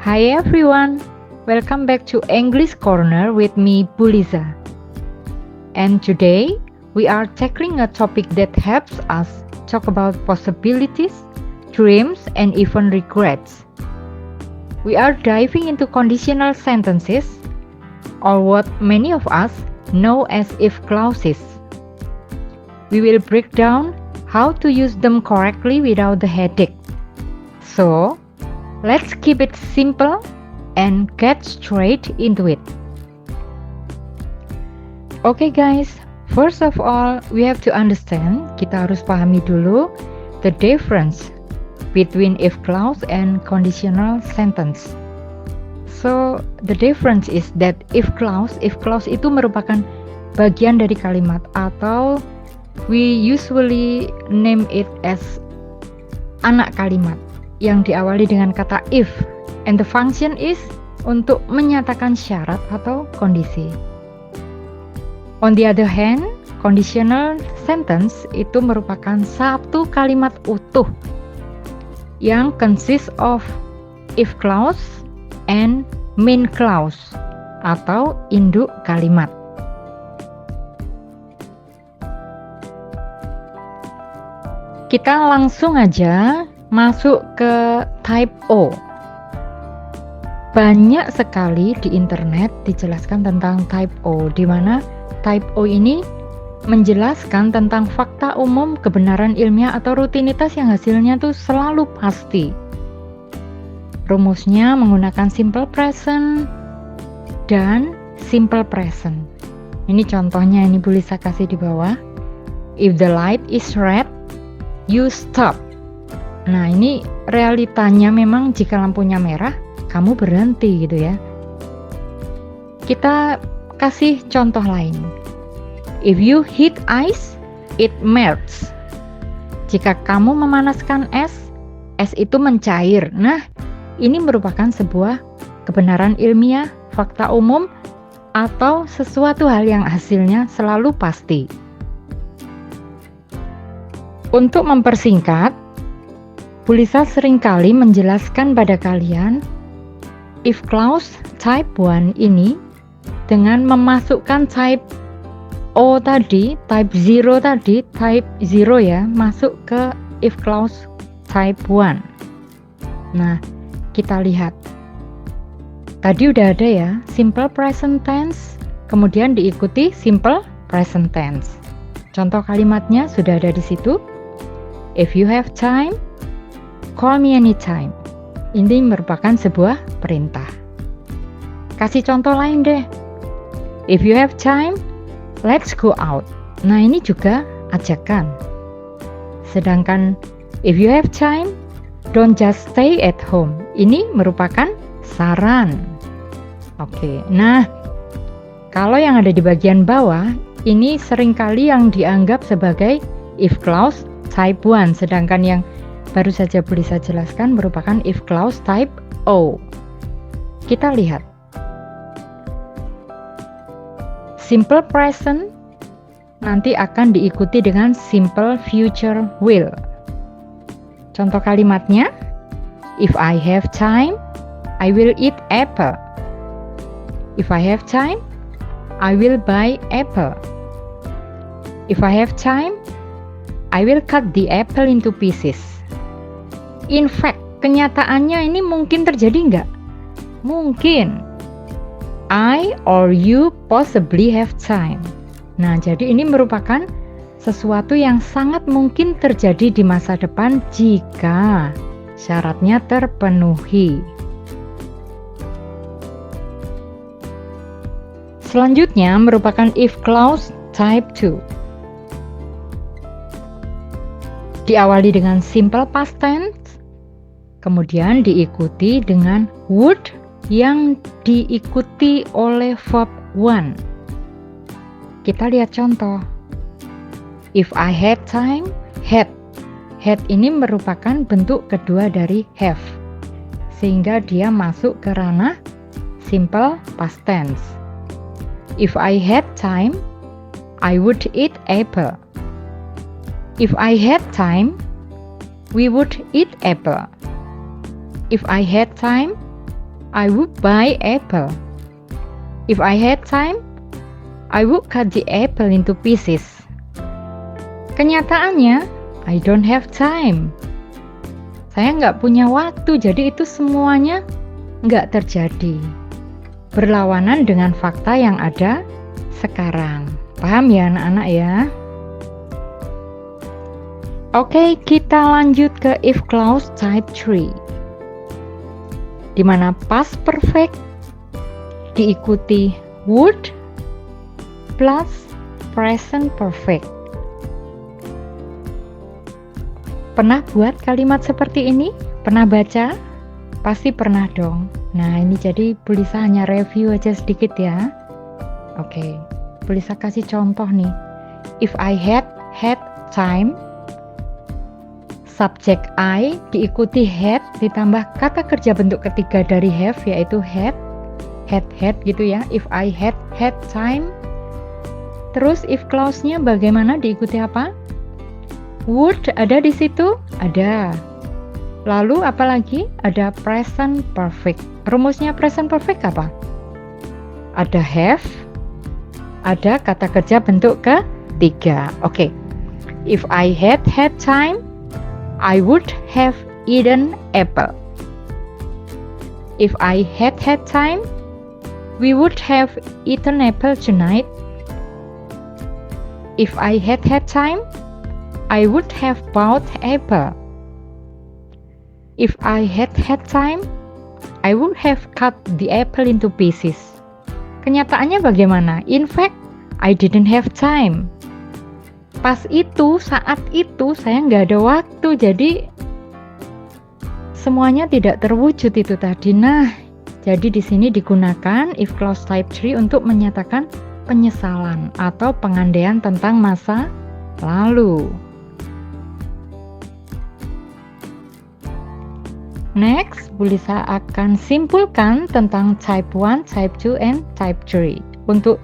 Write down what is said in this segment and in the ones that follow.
Hi everyone, welcome back to English Corner with me, Buliza. And today, we are tackling a topic that helps us talk about possibilities, dreams, and even regrets. We are diving into conditional sentences, or what many of us know as if clauses. We will break down how to use them correctly without the headache. So, let's keep it simple and get straight into it. Okay guys, first of all, we have to understand, kita harus pahami dulu the difference between if clause and conditional sentence. So, the difference is that if clause itu merupakan bagian dari kalimat atau we usually name it as anak kalimat yang diawali dengan kata if, and the function is untuk menyatakan syarat atau kondisi. On the other hand, conditional sentence itu merupakan satu kalimat utuh yang consist of if clause and main clause atau induk kalimat. Kita langsung aja masuk ke type O. Banyak sekali di internet dijelaskan tentang type O, di mana type O ini menjelaskan tentang fakta umum, kebenaran ilmiah atau rutinitas yang hasilnya tuh selalu pasti. Rumusnya menggunakan simple present dan simple present. Ini contohnya, ini boleh saya kasih di bawah. If the light is red, you stop. Nah, ini realitanya memang jika lampunya merah, kamu berhenti gitu ya. Kita kasih contoh lain. If you heat ice, it melts. Jika kamu memanaskan es itu mencair. Nah, ini merupakan sebuah kebenaran ilmiah, fakta umum, atau sesuatu hal yang hasilnya selalu pasti. Untuk mempersingkat, Buliza seringkali menjelaskan pada kalian if clause type 1 ini dengan memasukkan type O tadi, type 0 tadi, type 0 ya, masuk ke if clause type 1. Nah, kita lihat. Tadi udah ada ya, simple present tense, kemudian diikuti simple present tense. Contoh kalimatnya sudah ada di situ. If you have time, call me anytime. Ini merupakan sebuah perintah. Kasih contoh lain deh. If you have time, let's go out. Nah, ini juga ajakan. Sedangkan if you have time, don't just stay at home. Ini merupakan saran. Oke, nah kalau yang ada di bagian bawah, ini seringkali yang dianggap sebagai if clause type 1, sedangkan yang baru saja Buliza jelaskan merupakan if clause type O. Kita lihat. Simple present nanti akan diikuti dengan simple future will. Contoh kalimatnya, if I have time, I will eat apple. If I have time, I will buy apple. If I have time, I will cut the apple into pieces. In fact, kenyataannya ini mungkin terjadi nggak? Mungkin. I or you possibly have time. Nah, jadi ini merupakan sesuatu yang sangat mungkin terjadi di masa depan jika syaratnya terpenuhi. Selanjutnya merupakan if clause type 2. Diawali dengan simple past tense, kemudian diikuti dengan would yang diikuti oleh verb want. Kita lihat contoh. If I had time, had. Had ini merupakan bentuk kedua dari have, sehingga dia masuk ke ranah simple past tense. If I had time, I would eat apple. If I had time, we would eat apple. If I had time, I would buy apple. If I had time, I would cut the apple into pieces. Kenyataannya, I don't have time. Saya nggak punya waktu, jadi itu semuanya nggak terjadi. Berlawanan dengan fakta yang ada sekarang. Paham ya anak-anak ya? Oke, kita lanjut ke if clause type 3. Di mana past perfect diikuti would plus present perfect. Pernah buat kalimat seperti ini? Pernah baca? Pasti pernah dong. Nah, ini jadi Bu Lisa hanya review aja sedikit ya. Oke, Bu Lisa kasih contoh nih. If I had time, subjek I diikuti had ditambah kata kerja bentuk ketiga dari have, yaitu had gitu ya. If I had time. Terus if clause-nya bagaimana, diikuti apa? Would ada di situ? Ada. Lalu apalagi? Ada present perfect. Rumusnya present perfect apa? Ada have, ada kata kerja bentuk ketiga. Oke. If I had time, I would have eaten apple. If I had time, we would have eaten apple tonight. If I had time, I would have bought apple. If I had time, I would have cut the apple into pieces. Kenyataannya bagaimana? In fact, I didn't have time. Pas itu, saat itu saya nggak ada waktu, jadi semuanya tidak terwujud itu tadi. Nah, jadi di sini digunakan if clause type 3 untuk menyatakan penyesalan atau pengandaian tentang masa lalu. Next, Bu Lisa akan simpulkan tentang type 1, type 2, and type 3. Untuk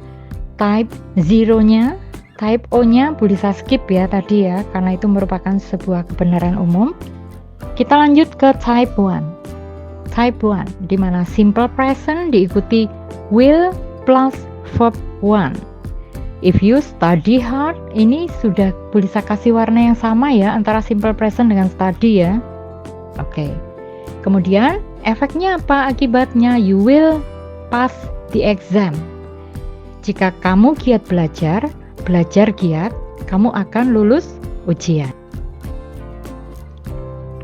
type 0-nya, type O-nya Bu Lisa skip ya tadi ya, karena itu merupakan sebuah kebenaran umum. Kita lanjut ke type 1. Type 1, di mana simple present diikuti will plus verb 1. If you study hard, ini sudah Bu Lisa kasih warna yang sama ya, antara simple present dengan study ya. Oke. Kemudian efeknya apa akibatnya? You will pass the exam. Jika kamu giat belajar giat, kamu akan lulus ujian.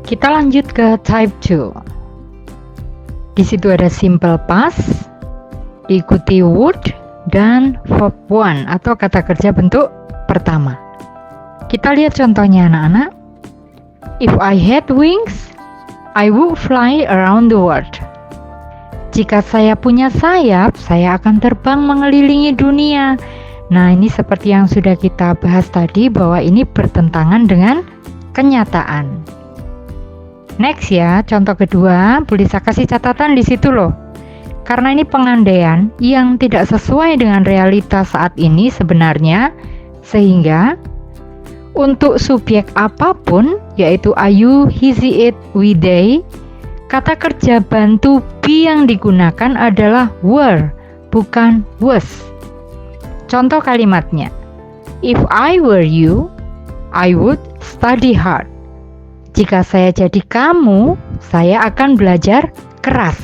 Kita lanjut ke type 2. Di situ ada simple past, diikuti would dan verb 1 atau kata kerja bentuk pertama. Kita lihat contohnya anak-anak. If I had wings, I would fly around the world. Jika saya punya sayap, saya akan terbang mengelilingi dunia. Nah, ini seperti yang sudah kita bahas tadi, bahwa ini bertentangan dengan kenyataan. Next ya, contoh kedua, Bu Lisa kasih catatan di situ loh. Karena ini pengandaian yang tidak sesuai dengan realitas saat ini sebenarnya, sehingga untuk subjek apapun, yaitu ayu, he, she, it, we, they, kata kerja bantu be yang digunakan adalah were, bukan was. Contoh kalimatnya, if I were you, I would study hard. Jika saya jadi kamu, saya akan belajar keras.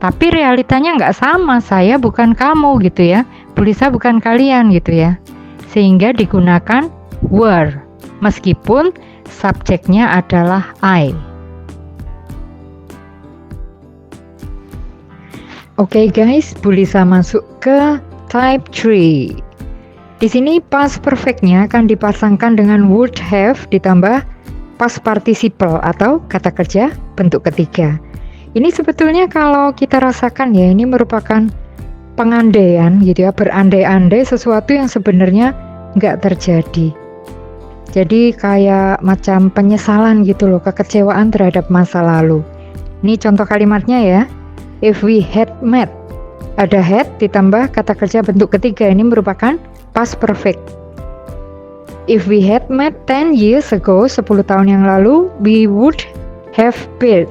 Tapi realitanya nggak sama, saya bukan kamu gitu ya, Bu Lisa bukan kalian gitu ya. Sehingga digunakan were, meskipun subjeknya adalah I. Oke guys, Bu Lisa masuk ke type 3. Di sini past perfect-nya akan dipasangkan dengan would have ditambah past participle atau kata kerja bentuk ketiga. Ini sebetulnya kalau kita rasakan ya, ini merupakan pengandaian gitu ya, berandai-andai sesuatu yang sebenarnya nggak terjadi. Jadi kayak macam penyesalan gitu loh, kekecewaan terhadap masa lalu. Ini contoh kalimatnya ya. If we had met, ada had ditambah kata kerja bentuk ketiga, ini merupakan past perfect. If we had met 10 years ago, 10 tahun yang lalu, we would have built.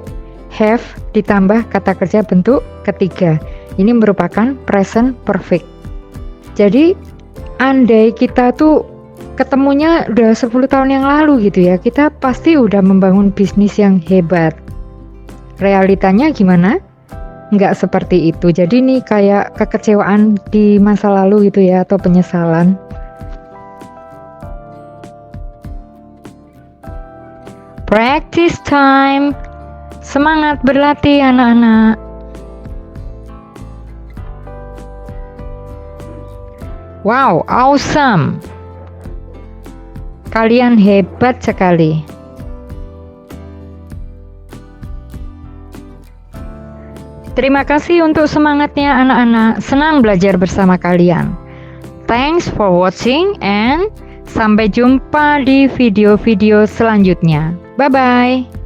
have ditambah kata kerja bentuk ketiga. Ini merupakan present perfect. Jadi andai kita tuh ketemunya udah 10 tahun yang lalu gitu ya, kita pasti udah membangun bisnis yang hebat. Realitanya gimana? Nggak seperti itu. Jadi nih kayak kekecewaan di masa lalu gitu ya, atau penyesalan. Practice time. Semangat berlatih anak-anak. Wow, awesome. Kalian hebat sekali. Terima kasih untuk semangatnya anak-anak. Senang belajar bersama kalian. Thanks for watching and sampai jumpa di video-video selanjutnya. Bye-bye.